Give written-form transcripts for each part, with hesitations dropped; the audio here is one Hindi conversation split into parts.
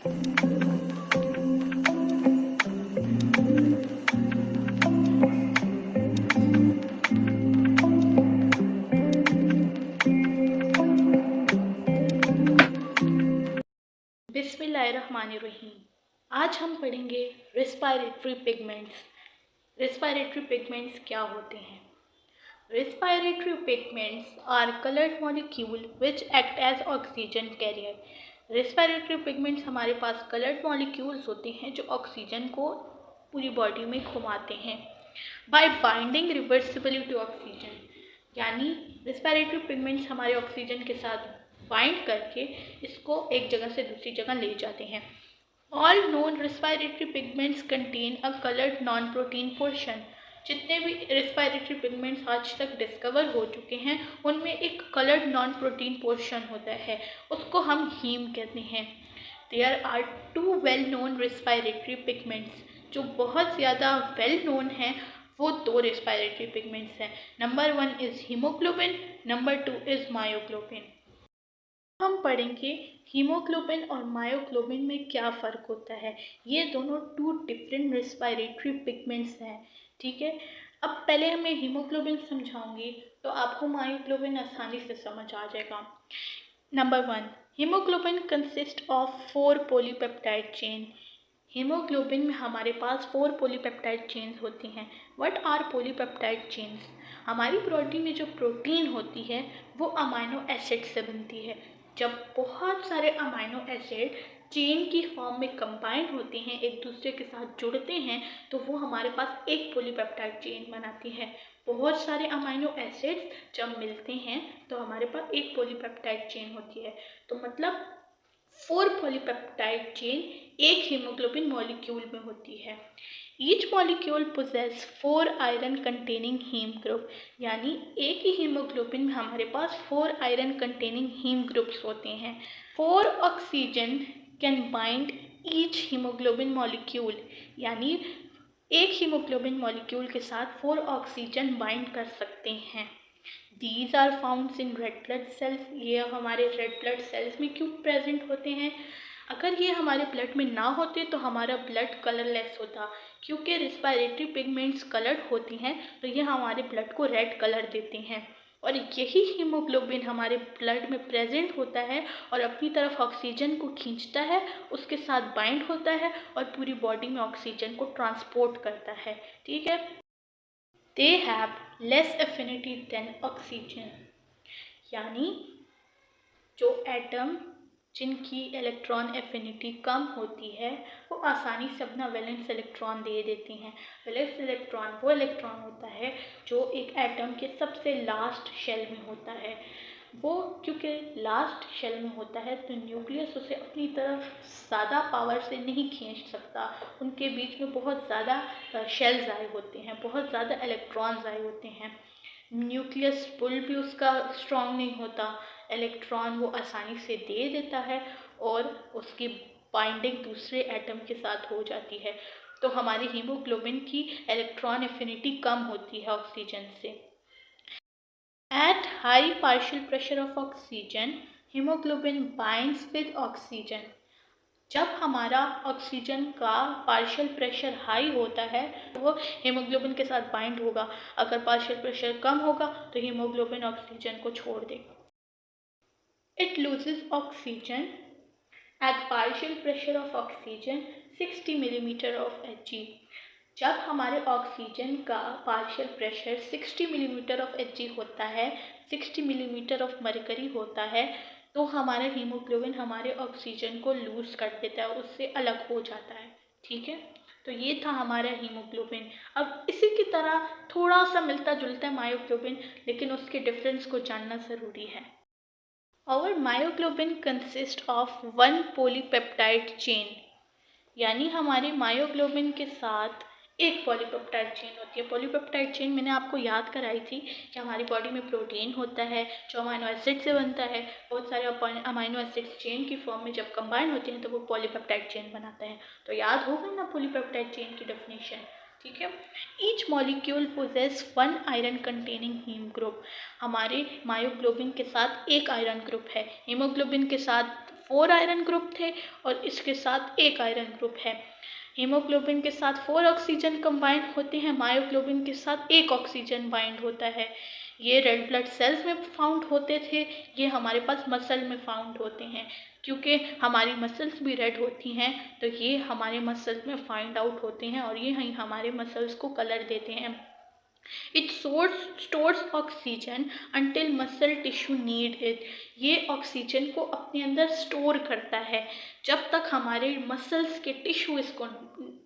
बिस्मिल्लाहिर्रहमानिर्रहीम। आज हम पढ़ेंगे रेस्पिरेटरी पिगमेंट्स। रेस्पिरेटरी पिगमेंट्स क्या होते हैं? Respiratory pigments are coloured molecule which act as oxygen carrier. Respiratory pigments हमारे पास कलर्ड मॉलिक्यूल्स होते हैं जो ऑक्सीजन को पूरी बॉडी में घुमाते हैं by binding reversibly to oxygen. यानी रेस्पिरेटरी पिगमेंट्स हमारे ऑक्सीजन के साथ बाइंड करके इसको एक जगह से दूसरी जगह ले जाते हैं। All known respiratory pigments contain a coloured non protein portion. जितने भी रेस्पिरेटरी पिगमेंट्स आज तक डिस्कवर हो चुके हैं उनमें एक कलर्ड नॉन प्रोटीन पोर्शन होता है, उसको हम हीम कहते हैं। There are two well known respiratory pigments. जो बहुत ज़्यादा वेल नोन हैं वो दो रेस्पिरेटरी पिगमेंट्स हैं। Number 1 is haemoglobin, number 2 is myoglobin. हम पढ़ेंगे हीमोग्लोबिन और मायोग्लोबिन में क्या फ़र्क होता है। ये दोनों टू डिफरेंट रेस्पिरेटरी पिगमेंट्स हैं, ठीक है। अब पहले मैं हीमोग्लोबिन समझाऊंगी तो आपको मायोग्लोबिन आसानी से समझ आ जाएगा। Number 1, haemoglobin consist of 4 polypeptide chain. Haemoglobin में हमारे पास 4 पॉलीपेप्टाइड चेन्स होती हैं। What are polypeptide chains? हमारी बॉडी में जो प्रोटीन होती है वो अमाइनो एसिड से बनती है। जब बहुत सारे अमाइनो एसिड चेन की फॉर्म में कंबाइन होते हैं, एक दूसरे के साथ जुड़ते हैं, तो वो हमारे पास एक पॉलीपेप्टाइड चेन बनाती है। बहुत सारे अमाइनो एसिड्स जब मिलते हैं तो हमारे पास एक पॉलीपेप्टाइड चेन होती है। तो मतलब 4 पॉलीपेप्टाइड चेन एक हीमोग्लोबिन मॉलिक्यूल में होती है। Each molecule possesses 4 iron containing haem group. यानी एक ही हीमोग्लोबिन में हमारे पास 4 आयरन कंटेनिंग हीम ग्रुप्स होते हैं। 4 oxygen can bind each haemoglobin molecule. यानी एक हीमोग्लोबिन मॉलिक्यूल के साथ 4 ऑक्सीजन बाइंड कर सकते हैं। These are found in red blood cells. ये हमारे रेड ब्लड सेल्स में क्यों प्रेजेंट होते हैं? अगर ये हमारे ब्लड में ना होते तो हमारा ब्लड कलरलेस होता। क्योंकि रेस्पिरेटरी पिगमेंट्स कलर्ड होती हैं तो ये हमारे ब्लड को रेड कलर देते हैं। और यही हीमोग्लोबिन हमारे ब्लड में प्रेजेंट होता है और अपनी तरफ ऑक्सीजन को खींचता है, उसके साथ बाइंड होता है और पूरी बॉडी में ऑक्सीजन को ट्रांसपोर्ट करता है, ठीक है। They have less affinity than oxygen. यानी जो एटम जिनकी इलेक्ट्रॉन एफिनिटी कम होती है वो आसानी से अपना वैलेंस इलेक्ट्रॉन दे देते हैं। वैलेंस इलेक्ट्रॉन वो इलेक्ट्रॉन होता है जो एक एटम के सबसे लास्ट शेल में होता है। वो क्योंकि लास्ट शेल में होता है तो न्यूक्लियस उसे अपनी तरफ ज़्यादा पावर से नहीं खींच सकता। उनके बीच में बहुत ज़्यादा शेल्स आए होते हैं, बहुत ज़्यादा इलेक्ट्रॉन्स आए होते हैं। न्यूक्लियस पुल भी उसका स्ट्रॉन्ग नहीं होता, इलेक्ट्रॉन वो आसानी से दे देता है और उसकी बाइंडिंग दूसरे एटम के साथ हो जाती है। तो हमारी हीमोग्लोबिन की इलेक्ट्रॉन एफिनिटी कम होती है ऑक्सीजन से। At high partial pressure of oxygen haemoglobin binds with oxygen. जब हमारा ऑक्सीजन का पार्शियल प्रेशर हाई होता है तो वो हीमोग्लोबिन के साथ बाइंड होगा। अगर पार्शियल प्रेशर कम होगा तो हीमोग्लोबिन ऑक्सीजन को छोड़ देगा। It loses oxygen at partial pressure of oxygen 60 millimetre of Hg। जब हमारे ऑक्सीजन का partial pressure 60 millimetre of Hg होता है, 60 मिलीमीटर ऑफ मरकरी होता है, तो हमारा हीमोग्लोबिन हमारे ऑक्सीजन को लूज कर देता है, उससे अलग हो जाता है, ठीक है। तो ये था हमारा हीमोग्लोबिन। अब इसी की तरह थोड़ा सा मिलता जुलता है मायोग्लोबिन, लेकिन उसके डिफरेंस को जानना ज़रूरी है। Our myoglobin consists of 1 polypeptide chain। यानी हमारे मायोग्लोबिन के साथ एक पॉलीपेप्टाइड चेन होती है। पॉलीपेप्टाइड चेन मैंने आपको याद कराई थी कि हमारी बॉडी में प्रोटीन होता है जो अमाइनो एसिड से बनता है। बहुत सारे अमाइनो एसिड चेन की फॉर्म में जब कंबाइन होते हैं तो वो पॉलीपेप्टाइड चेन बनाता है। तो याद हो गई ना पॉलीपेप्टाइड चेन की डेफिनेशन, ठीक है। Each molecule possesses 1 iron containing haem group. हमारे मायोग्लोबिन के साथ एक आयरन ग्रुप है, हीमोग्लोबिन के साथ 4 आयरन ग्रुप थे और इसके साथ 1 आयरन ग्रुप है। हीमोग्लोबिन के साथ 4 ऑक्सीजन कंबाइंड होते हैं, मायोग्लोबिन के साथ 1 ऑक्सीजन बाइंड होता है। ये रेड ब्लड सेल्स में फाउंड होते थे, ये हमारे पास मसल में फाउंड होते हैं। क्योंकि हमारी मसल्स भी रेड होती हैं तो ये हमारे मसल्स में फाइंड आउट होते हैं और ये हमारे मसल्स को कलर देते हैं। It stores oxygen until muscle tissue need it. ये ऑक्सीजन को अपने अंदर स्टोर करता है जब तक हमारे मसल्स के टिश्यू इसको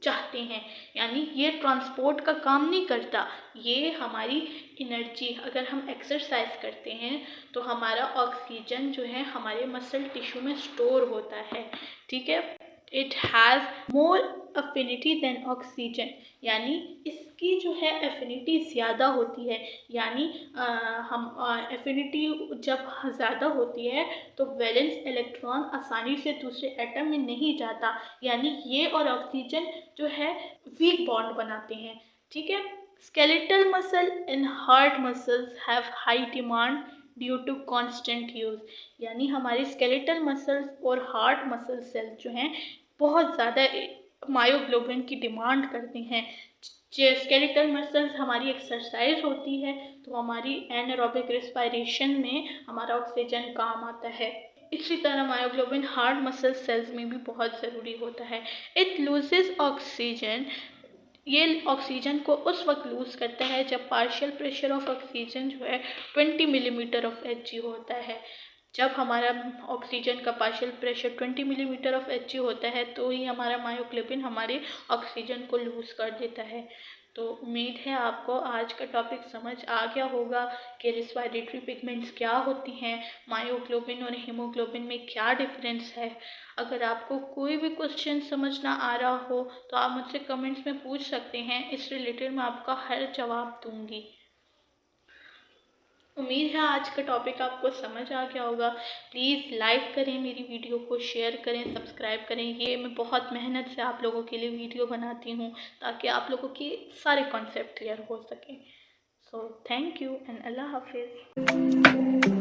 चाहते हैं। यानी ये ट्रांसपोर्ट का काम नहीं करता, ये हमारी एनर्जी, अगर हम एक्सरसाइज करते हैं तो हमारा ऑक्सीजन जो है हमारे मसल टिश्यू में स्टोर होता है। ठीक है। It has more affinity than oxygen, यानी इसकी जो है एफिनिटी ज़्यादा होती है। यानी हम एफिनिटी जब ज़्यादा होती है तो वैलेंस इलेक्ट्रॉन आसानी से दूसरे एटम में नहीं जाता, यानी ये और ऑक्सीजन जो है वीक बॉन्ड बनाते हैं। ठीक है। Skeletal muscle and heart muscles have high demand due to constant use, यानी हमारी स्केलेटल मसल्स और हार्ट मसल सेल्स जो हैं बहुत ज़्यादा मायोग्लोबिन की डिमांड करते हैं। स्केलेटल मसल्स हमारी एक्सरसाइज होती है तो हमारी एनारोबिक रिस्पायरेशन में हमारा ऑक्सीजन काम आता है। इसी तरह मायोग्लोबिन हार्ट मसल सेल्स में भी बहुत ज़रूरी होता है। इट लूजेस ऑक्सीजन, ये ऑक्सीजन को उस वक्त लूज़ करता है जब पार्शियल प्रेशर ऑफ ऑक्सीजन जो है 20 मिलीमीटर ऑफ Hg होता है। जब हमारा ऑक्सीजन का partial pressure 20 millimetre of Hg होता है तो ही हमारा मायोग्लोबिन हमारे ऑक्सीजन को लूज़ कर देता है। तो उम्मीद है आपको आज का टॉपिक समझ आ गया होगा कि रेस्पिरेटरी पिगमेंट्स क्या होती हैं, मायोग्लोबिन और हीमोग्लोबिन में क्या डिफरेंस है। अगर आपको कोई भी क्वेश्चन समझ ना आ रहा हो तो आप मुझसे कमेंट्स में पूछ सकते हैं, इस रिलेटेड मैं आपका हर जवाब दूंगी। उम्मीद है आज का टॉपिक आपको समझ आ गया होगा। प्लीज़ लाइक करें मेरी वीडियो को, शेयर करें, सब्सक्राइब करें। ये मैं बहुत मेहनत से आप लोगों के लिए वीडियो बनाती हूँ ताकि आप लोगों के सारे कॉन्सेप्ट क्लियर हो सकें। सो थैंक यू एंड अल्लाह हाफिज़।